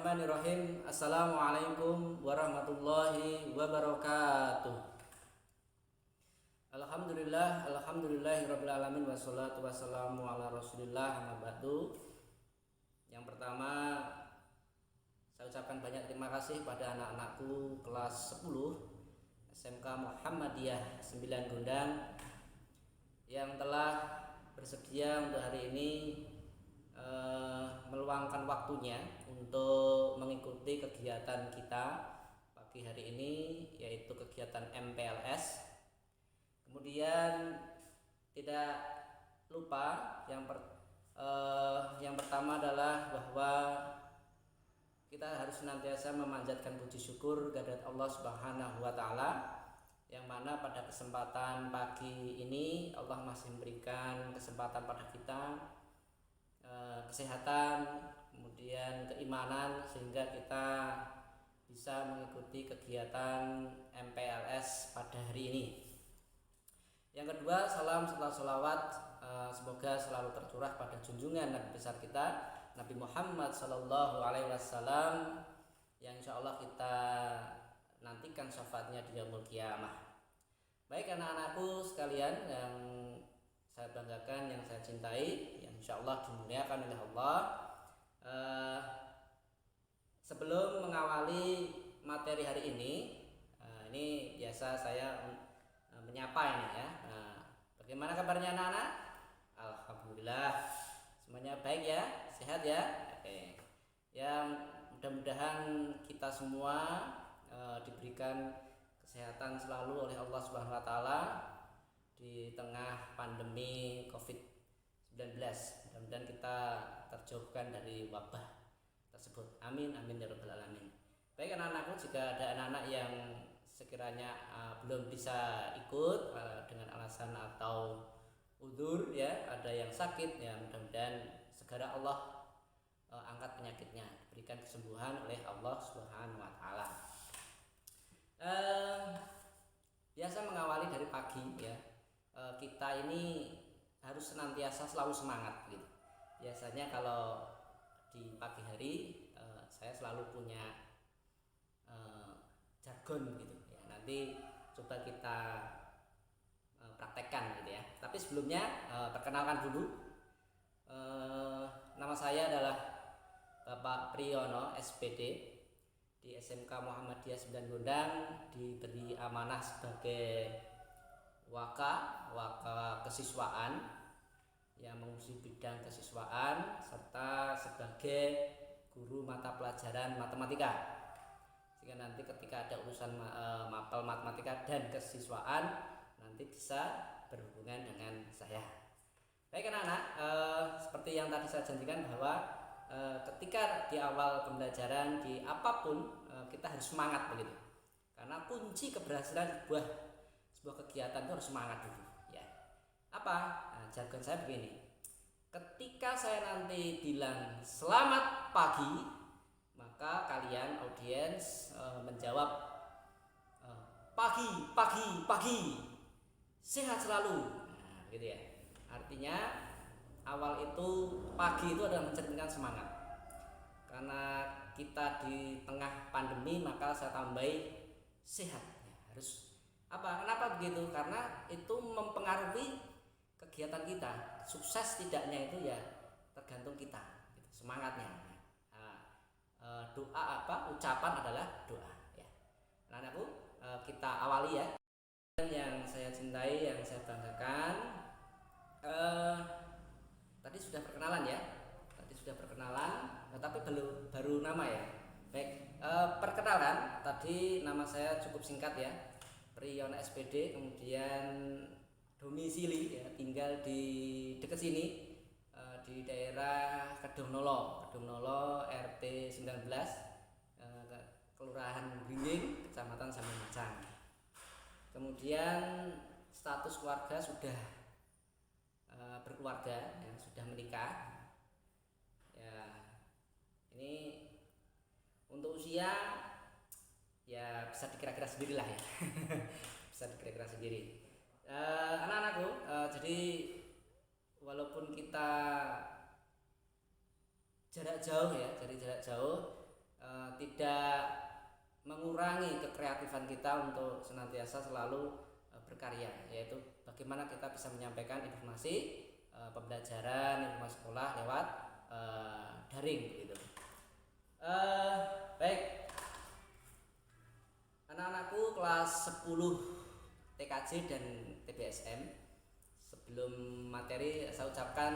Bismillahirrahmanirrahim. Assalamualaikum warahmatullahi wabarakatuh. Alhamdulillahirabbil alamin wassalatu wassalamu ala Rasulillah amma ba'du. Yang pertama, saya ucapkan banyak terima kasih pada anak-anakku kelas 10 SMK Muhammadiyah 9 Gondang yang telah bersedia untuk hari ini meluangkan waktunya untuk mengikuti kegiatan kita pagi hari ini, yaitu kegiatan MPLS. Kemudian tidak lupa yang pertama adalah bahwa kita harus senantiasa memanjatkan puji syukur kehadirat Allah Subhanahu wa taala, yang mana pada kesempatan pagi ini Allah masih memberikan kesempatan pada kita kesehatan, kemudian keimanan, sehingga kita bisa mengikuti kegiatan MPLS pada hari ini. Yang kedua, salam serta sholawat semoga selalu tercurah pada junjungan Nabi besar kita Nabi Muhammad Sallallahu Alaihi Wasallam, yang insya Allah kita nantikan syafaatnya di yaumul qiyamah. Baik anak-anakku sekalian yang saya banggakan, yang saya cintai, yang insya Allah dimuliakan oleh Allah. Sebelum mengawali materi hari ini biasa saya menyapa ini ya. Bagaimana kabarnya anak-anak? Alhamdulillah semuanya baik ya, sehat ya. Oke. Yang mudah-mudahan kita semua diberikan kesehatan selalu oleh Allah Subhanahu wa taala di tengah pandemi COVID-19. Mudah-mudahan kita terjauhkan dari wabah tersebut. Amin amin ya rabbal alamin. Baik anak-anakku, jika ada anak-anak yang sekiranya belum bisa ikut dengan alasan atau udzur ya, ada yang sakit ya, mudah-mudahan segera Allah angkat penyakitnya, diberikan kesembuhan oleh Allah Subhanahu wa taala. Biasa mengawali dari pagi ya, kita ini harus senantiasa selalu semangat gitu. Biasanya kalau di pagi hari saya selalu punya jargon gitu ya. Nanti coba kita praktekkan gitu ya. Tapi sebelumnya perkenalkan dulu. Nama saya adalah Bapak Priyono SPD di SMK Muhammadiyah 9 Gondang, diberi amanah sebagai waka kesiswaan yang mengurusi bidang kesiswaan, serta sebagai guru mata pelajaran matematika, sehingga nanti ketika ada urusan mapel matematika dan kesiswaan nanti bisa berhubungan dengan saya. Baik anak-anak, seperti yang tadi saya janjikan bahwa ketika di awal pembelajaran di apapun kita harus semangat begitu, karena kunci keberhasilan sebuah kegiatan itu harus semangat dulu ya. Jargon saya begini, ketika saya nanti bilang selamat pagi, maka kalian audiens menjawab pagi sehat selalu, gitu ya. Artinya awal itu pagi itu adalah mencerminkan semangat, karena kita di tengah pandemi, maka saya tambahi sehat ya, harus kenapa begitu? Karena itu mempengaruhi kegiatan kita, sukses tidaknya itu ya tergantung kita gitu, semangatnya. Doa ucapan adalah doa ya. Anak-anakku, kita awali ya. Yang saya cintai, yang saya banggakan, tadi sudah perkenalan ya. Tapi baru nama ya. Baik, perkenalan tadi, nama saya cukup singkat ya, Priyono SPD, kemudian domisili ya, tinggal di dekat sini, di daerah Kedongnolo RT 19, Kelurahan Bringing, Kecamatan Samemajang. Kemudian status keluarga sudah berkeluarga ya, sudah menikah ya. Ini untuk usia ya bisa dikira-kira sendirilah ya. Bisa dikira-kira sendiri. Anak-anakku, jadi walaupun kita jarak jauh ya, dari jarak jauh, tidak mengurangi kekreatifan kita untuk senantiasa selalu berkarya, yaitu bagaimana kita bisa menyampaikan informasi pembelajaran, informasi sekolah lewat daring gitu. Baik, anak-anakku kelas 10 TKJ dan TBSM, sebelum materi saya ucapkan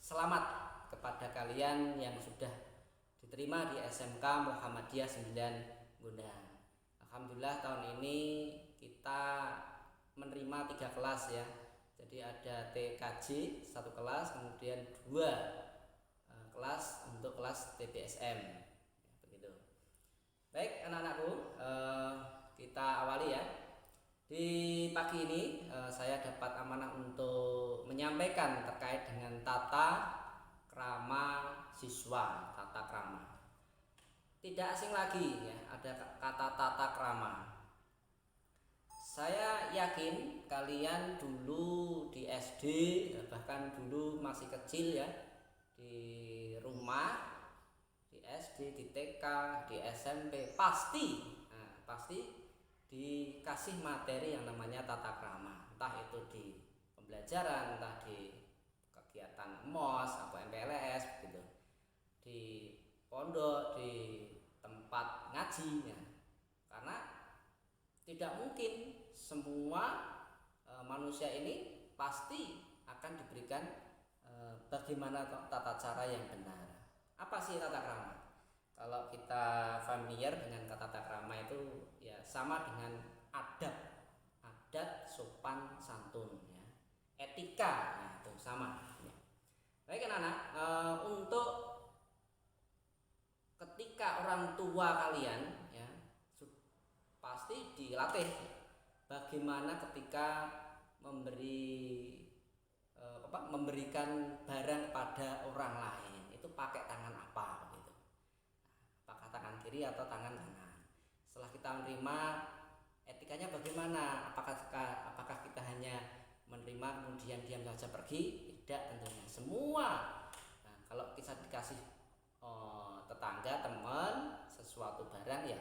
selamat kepada kalian yang sudah diterima di SMK Muhammadiyah 9 Gondang. Alhamdulillah tahun ini kita menerima 3 kelas ya. Jadi ada TKJ 1 kelas, kemudian 2 kelas untuk kelas TBSM. Begitu. Baik anak-anakku, kita awali ya. Di pagi ini saya dapat amanah untuk menyampaikan terkait dengan tata krama siswa, tata krama. Tidak asing lagi ya, ada kata tata krama. Saya yakin kalian dulu di SD, bahkan dulu masih kecil ya, di rumah, di SD, di TK, di SMP pasti dikasih materi yang namanya tata krama, entah itu di pembelajaran, entah di kegiatan MOS atau MPLS gitu, di pondok, di tempat ngaji ya. Karena tidak mungkin semua manusia ini pasti akan diberikan bagaimana tata cara yang benar. Apa sih tata krama? Kalau kita familiar dengan kata tata krama itu ya sama dengan adat sopan santun ya, etika ya, itu sama ya. Baik anak-anak, untuk ketika orang tua kalian ya pasti dilatih bagaimana ketika memberikan barang pada orang lain itu pakai tangan apa gitu. Apakah tangan kiri atau tangan kanan? Setelah kita menerima, etikanya bagaimana? Apakah kita hanya menerima kemudian diam saja pergi? Tidak tentunya. Semua. Nah, kalau kita dikasih tetangga, teman, sesuatu barang ya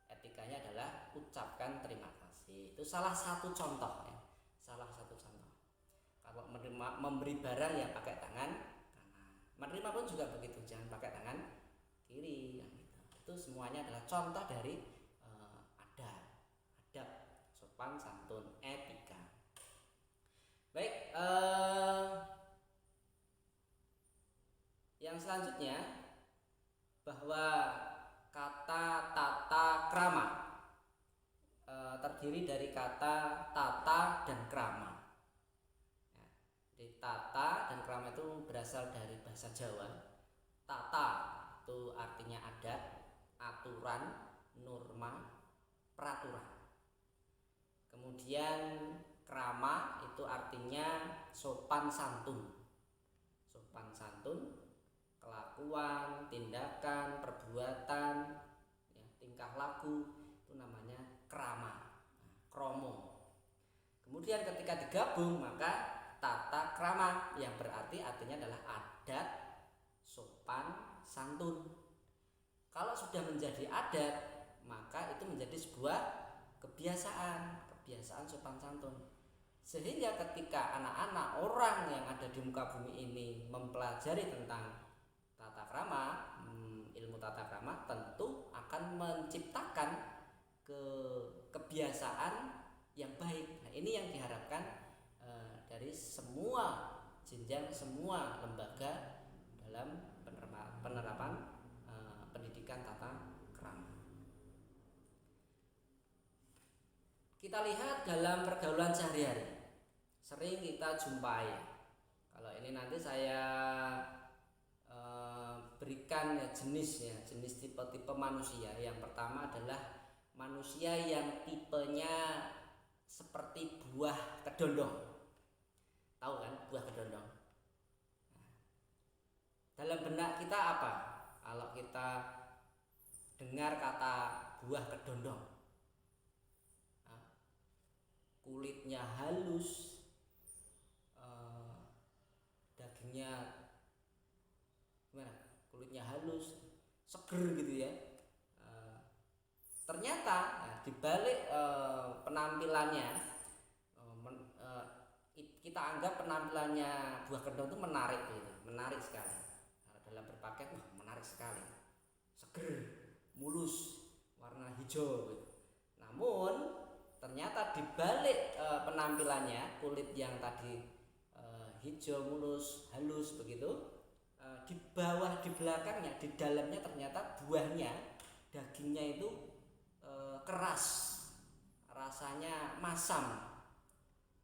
etikanya adalah ucapkan terima kasih. Itu salah satu contoh ya. Salah satu contoh. Kalau memberi barang ya pakai tangan kanan. Menerima pun juga begitu, jangan pakai tangan kiri ya, gitu. Itu semuanya adalah contoh dari adab, sopan santun, etika. Baik, yang selanjutnya bahwa kata tata krama terdiri dari kata tata dan krama. Ya, jadi tata dan krama itu berasal dari bahasa Jawa. Tata itu artinya adat, aturan, norma, peraturan. Kemudian krama itu artinya sopan santun. Sopan santun, kelakuan, tindakan, perbuatan, ya, tingkah laku itu namanya krama, kromo. Kemudian ketika digabung maka tata krama yang berarti artinya adalah adat, sopan, santun. Kalau sudah menjadi adat maka itu menjadi sebuah kebiasaan sopan santun. Sehingga ketika anak-anak orang yang ada di muka bumi ini mempelajari tentang tata krama, ilmu tata krama tentu akan menciptakan kebiasaan yang baik. Nah, ini yang diharapkan dari semua jenjang, semua lembaga dalam penerapan pendidikan tata krama. Kita lihat dalam pergaulan sehari-hari, sering kita jumpai. Kalau ini nanti saya berikan ya jenis tipe-tipe manusia. Yang pertama adalah manusia yang tipenya seperti buah kedondong. Tahu kan buah kedondong? Nah, dalam benak kita apa? Kalau kita dengar kata buah kedondong, kulitnya halus, dagingnya gimana? Kulitnya halus, seger gitu ya. ternyata dibalik penampilannya, kita anggap penampilannya buah kedong itu menarik gitu, menarik sekali. Dalam berpakaian menarik sekali, seger, mulus, warna hijau gitu. Namun ternyata dibalik penampilannya, kulit yang tadi hijau, mulus, halus begitu, di bawah, di belakangnya, di dalamnya ternyata buahnya, dagingnya itu keras, rasanya masam,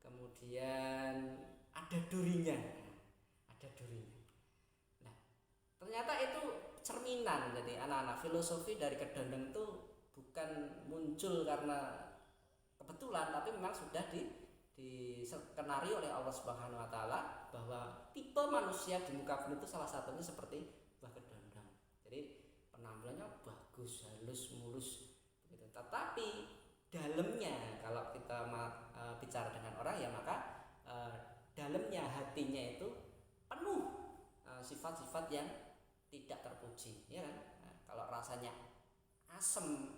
kemudian ada durinya, Nah, ternyata itu cerminan. Jadi anak-anak, filosofi dari kedondong itu bukan muncul karena kebetulan, tapi memang sudah diskenari oleh Allah Subhanahu wa taala bahwa tipe manusia di muka bumi itu salah satunya seperti buah kedondong. Jadi penampilannya bagus, halus, mulus begitu. Tetapi dalamnya, kalau kita bicara dengan orang ya, maka dalamnya, hatinya itu penuh sifat-sifat yang tidak terpuji, ya kan? Nah, kalau rasanya asem,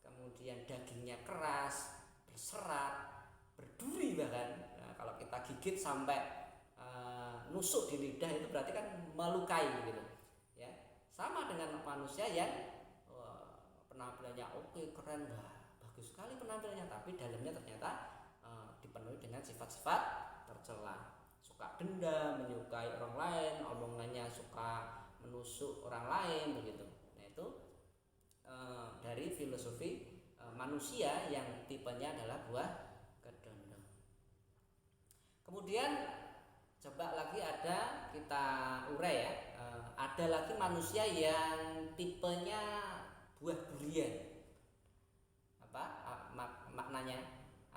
kemudian dagingnya keras, berserat, berduri bahkan. Nah, kalau kita gigit sampai nusuk di lidah itu berarti kan melukai gitu, ya. Sama dengan manusia yang penampilannya oke, keren, bagus sekali penampilannya, tapi dalamnya ternyata dipenuhi dengan sifat-sifat tercela, suka dendam, menyukai orang lain, omongannya suka menusuk orang lain begitu. Nah, itu dari filosofi manusia yang tipenya adalah buah kedondong. Kemudian coba lagi kita urai ya, ada lagi manusia yang tipenya buah durian. Apa maknanya?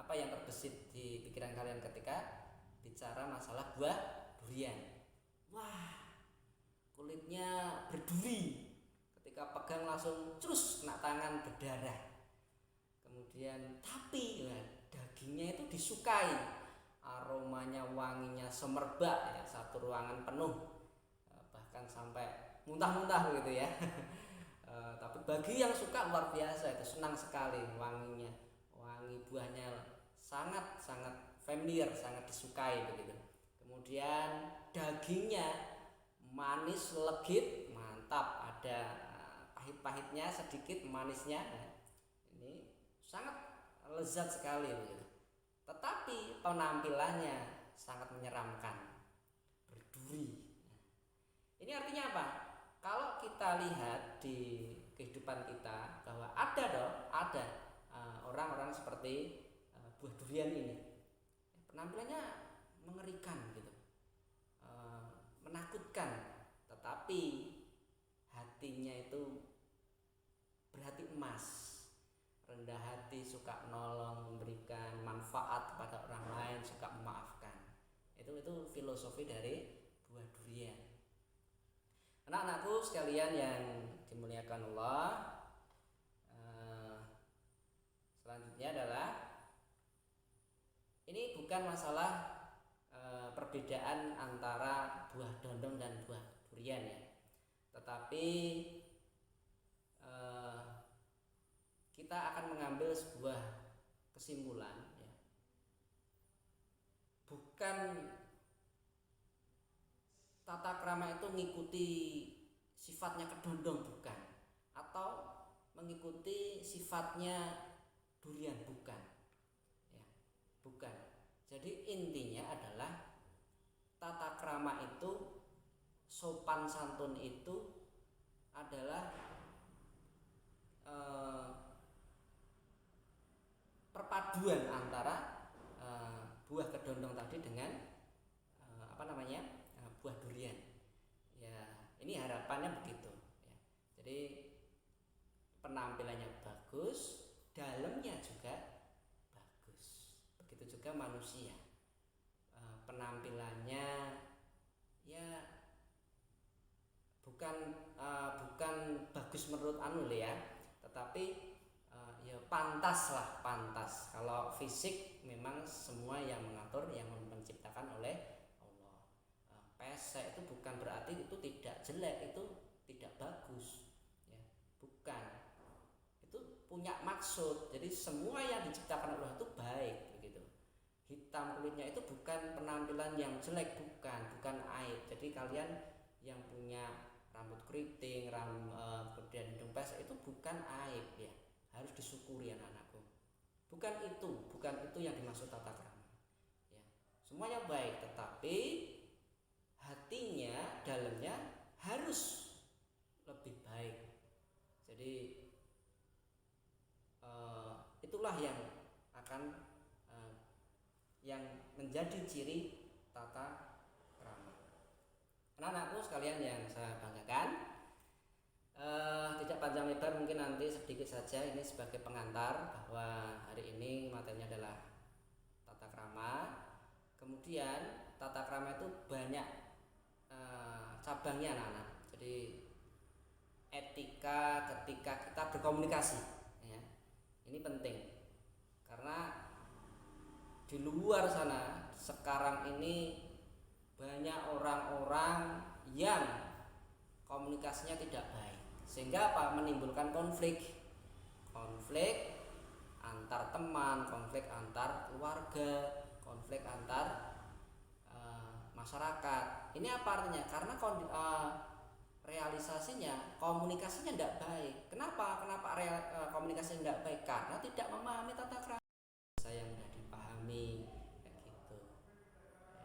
Apa yang terbesit di pikiran kalian ketika bicara masalah buah durian? Wah, kulitnya berduri, ketika pegang langsung terus kena tangan berdarah. Kemudian tapi dagingnya itu disukai, aromanya, wanginya semerbak ya, satu ruangan penuh, bahkan sampai muntah-muntah gitu ya. Tapi bagi yang suka luar biasa, itu senang sekali wanginya, wangi buahnya sangat familiar, sangat disukai begitu. Kemudian dagingnya manis, legit, mantap, ada pahit-pahitnya sedikit, manisnya. Nah, ini sangat lezat sekali begitu. Tetapi penampilannya sangat menyeramkan, berduri. Ini artinya apa? Kalau kita lihat di kehidupan kita bahwa ada orang-orang seperti buah durian ini, penampilannya mengerikan gitu, menakutkan, tetapi hatinya itu berhati emas, rendah hati, suka nolong, memberikan manfaat kepada orang lain, suka memaafkan. Itu filosofi dari buah durian. Anak-anakku sekalian yang dimuliakan Allah, selanjutnya adalah ini bukan masalah perbedaan antara buah dondong dan buah durian ya, tetapi kita akan mengambil sebuah kesimpulan ya. Bukan tata krama itu mengikuti sifatnya kedondong, bukan, atau mengikuti sifatnya durian, bukan ya, bukan. Jadi intinya adalah tata krama itu, sopan santun itu adalah perpaduan antara buah kedondong tadi dengan buah durian. Ya, ini harapannya begitu ya. Jadi penampilannya bagus, dalamnya juga bagus. Begitu juga manusia, penampilannya ya bukan bagus menurut ya, tetapi ya pantas. Kalau fisik memang semua yang mengatur, yang menciptakan oleh Allah. Pesek itu bukan berarti itu tidak jelek, itu tidak bagus ya, bukan. Itu punya maksud. Jadi semua yang diciptakan Allah itu baik begitu. Hitam kulitnya itu bukan penampilan yang jelek, bukan aib. Jadi kalian yang punya rambut keriting, kemudian hidung pesek itu bukan aib ya. Harus disyukuri anak-anakku. Bukan itu yang dimaksud tata krama. Ya. Semuanya baik, tetapi hatinya, dalamnya harus lebih baik. Jadi itulah yang akan yang menjadi ciri tata krama. Anak-anakku sekalian yang saya banggakan, tidak panjang lebar, mungkin nanti sedikit saja ini sebagai pengantar bahwa hari ini materinya adalah tata krama. Kemudian tata krama itu banyak cabangnya anak-anak. Jadi etika ketika kita berkomunikasi ya, ini penting karena di luar sana sekarang ini banyak orang-orang yang komunikasinya tidak baik, sehingga menimbulkan konflik antar teman, konflik antar keluarga, konflik antar masyarakat. Ini apa artinya? Karena realisasinya, komunikasinya tidak baik. Kenapa komunikasinya tidak baik? Karena tidak memahami tata krama. Saya mudah dipahami kayak gitu.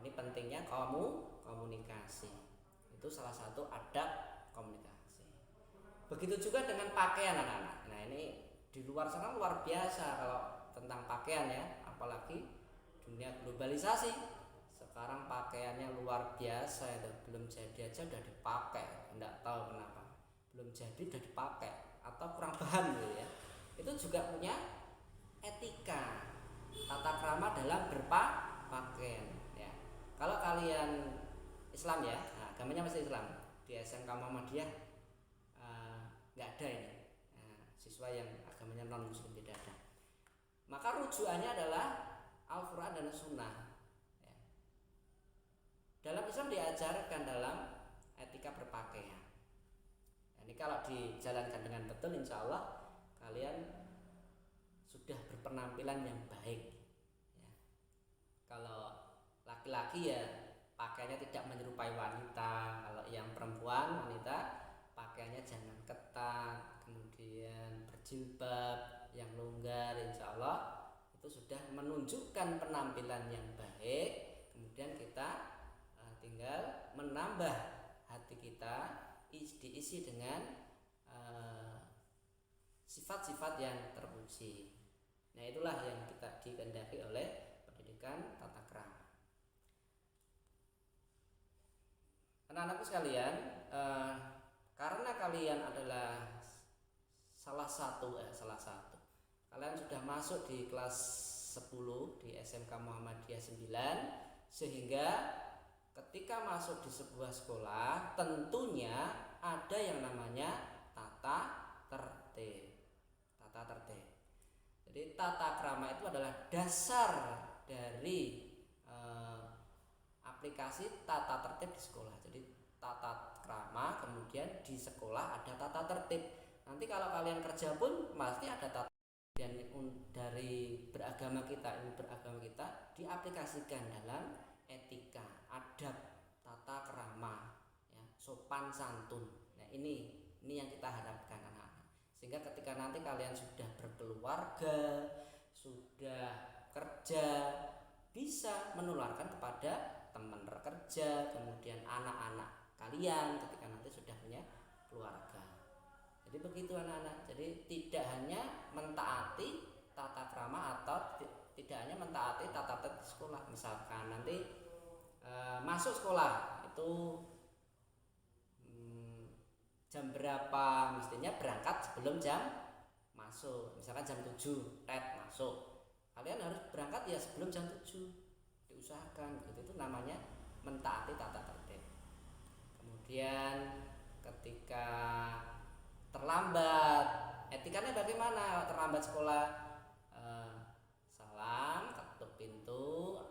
Ini pentingnya komunikasi. Itu salah satu adab komunikasi. Begitu juga dengan pakaian anak-anak. Nah, ini di luar sana luar biasa kalau tentang pakaian ya, apalagi dunia globalisasi. Sekarang pakaiannya luar biasa itu, belum jadi aja udah dipakai, enggak tahu kenapa. Belum jadi udah dipakai atau kurang paham gitu ya. Itu juga punya etika, tata krama dalam berpakaian ya. Kalau kalian Islam ya, nah, agamanya masih Islam, di SMK Muhammadiyah nggak ada ini siswa yang agamanya non muslim, tidak ada. Maka rujukannya adalah Al-Quran dan Sunnah. Dalam Islam diajarkan dalam etika berpakaian. Ini kalau dijalankan dengan betul, insya Allah kalian sudah berpenampilan yang baik. Ya. Kalau laki-laki ya pakaiannya tidak menyerupai wanita. Kalau yang perempuan, wanita pakaiannya jangan ketat, kemudian berjilbab yang longgar, insya Allah itu sudah menunjukkan penampilan yang baik. Kemudian kita tinggal menambah hati kita diisi dengan sifat-sifat yang terpuji. Nah, itulah yang kita dikehendaki oleh pendidikan tata krama. Anak-anakku sekalian, karena kalian adalah salah satu kalian sudah masuk di kelas 10 di SMK Muhammadiyah 9, sehingga ketika masuk di sebuah sekolah tentunya ada yang namanya tata tertib. Jadi tata krama itu adalah dasar dari aplikasi tata tertib di sekolah. Jadi tata krama, kemudian di sekolah ada tata tertib. Nanti kalau kalian kerja pun pasti ada tata. Dan dari ilmu beragama kita diaplikasikan dalam etika, adab, tata krama, ya, sopan santun. Nah, ini yang kita harapkan anak-anak. Sehingga ketika nanti kalian sudah berkeluarga, sudah kerja, bisa menularkan kepada teman kerja, kemudian anak-anak kalian ketika nanti sudah punya keluarga. Jadi begitu anak-anak. Jadi tidak hanya mentaati tata krama atau tidak hanya mentaati tata tertib sekolah. Misalkan nanti masuk sekolah itu jam berapa, mestinya berangkat sebelum jam masuk. Misalkan jam 7 masuk, kalian harus berangkat ya sebelum jam 7, diusahakan gitu. Itu namanya mentaati tata tertib. Kemudian ketika terlambat, etikanya bagaimana terlambat sekolah? Salam, ketuk pintu,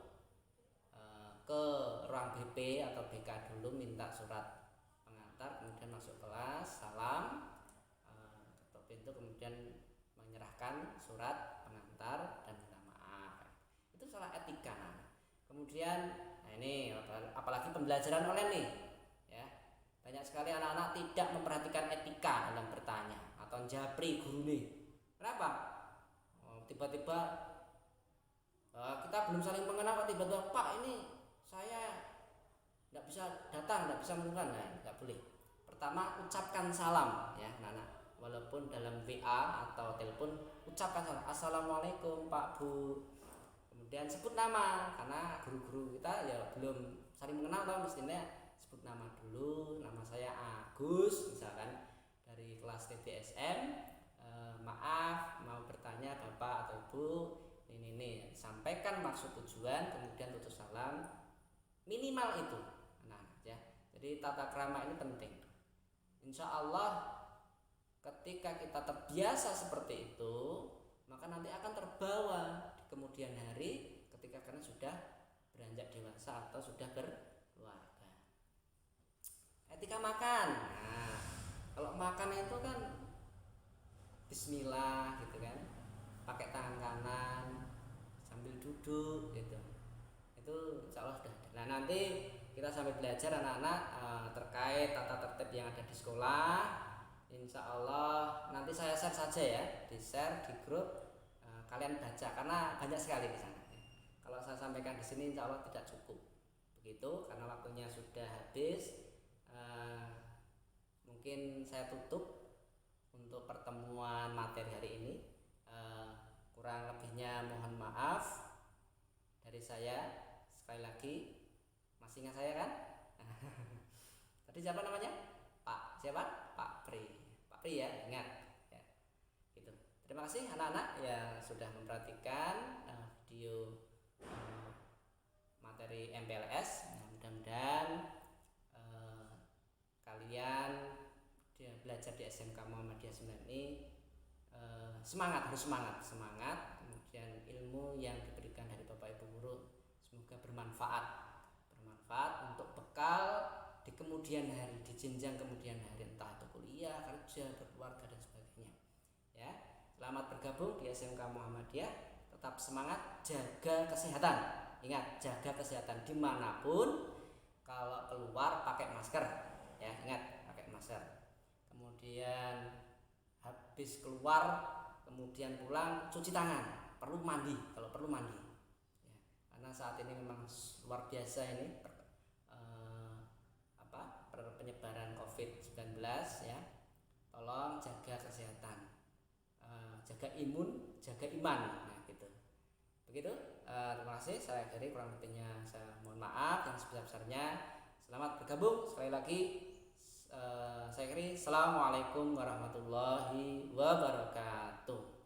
ke ruang BP atau BK dulu, minta surat pengantar, kemudian masuk kelas, salam, ketuk pintu, kemudian menyerahkan menyerahkan surat pengantar dan minta maaf. Itu soal etika. Kemudian nah ini apalagi pembelajaran online nih ya, banyak sekali anak-anak tidak memperhatikan etika dalam bertanya atau japri guru nih. Kenapa? Tiba-tiba kita belum saling mengenal, tiba-tiba Pak ini saya tidak bisa datang, tidak bisa menemukan. Nah, tidak boleh. Pertama, ucapkan salam ya anak-anak, walaupun dalam WA atau telepon ucapkan salam, assalamualaikum Pak Bu. Kemudian sebut nama, karena guru-guru kita ya belum saling mengenal, kan mestinya sebut nama dulu. Nama saya Agus misalkan, dari kelas TDSM. Maaf mau bertanya Bapak atau Ibu, ini sampaikan maksud tujuan, kemudian tutur salam, minimal itu. Nah ya, jadi tata krama ini penting. Insya Allah ketika kita terbiasa seperti itu, maka nanti akan terbawa di kemudian hari ketika kalian sudah beranjak dewasa atau sudah berkeluarga. Etika makan. Nah, kalau makan itu kan bismillah gitu kan, pakai tangan kanan sambil duduk gitu. Itu insya Allah sudah ada. Nah nanti kita sambil belajar anak-anak terkait tata tertib yang ada di sekolah. Insya Allah nanti saya share saja ya, di share di grup, kalian baca karena banyak sekali di sana. Kalau saya sampaikan di sini insya Allah tidak cukup begitu karena waktunya sudah habis. Mungkin saya tutup untuk pertemuan materi hari ini. Kurang lebihnya mohon maaf dari saya. Sekali lagi, masih ingat saya kan? Tadi siapa namanya? Pak siapa? Pak Pri. Pak Pri ya, ingat ya. Gitu. Terima kasih anak-anak yang sudah memperhatikan video materi MPLS. Mudah-mudahan kalian belajar di SMK Muhammadiyah 9 ini semangat, harus semangat. Kemudian ilmu yang diberikan dari Bapak Ibu guru semoga bermanfaat untuk bekal di kemudian hari, di jenjang kemudian hari, entah itu kuliah, kerja, berkeluarga dan sebagainya. Ya, selamat bergabung di SMK Muhammadiyah. Tetap semangat, jaga kesehatan. Ingat, jaga kesehatan dimanapun. Kalau keluar pakai masker, ya ingat pakai masker. Kemudian habis keluar, kemudian pulang cuci tangan, perlu mandi kalau perlu mandi ya, karena saat ini memang luar biasa ini penyebaran COVID-19 ya. Tolong jaga kesehatan, jaga imun, jaga iman. Nah gitu, begitu. Terima kasih. Saya akhiri, kurang lebihnya saya mohon maaf yang sebesar-besarnya. Selamat bergabung sekali lagi. Saya akhiri. Assalamualaikum warahmatullahi wabarakatuh.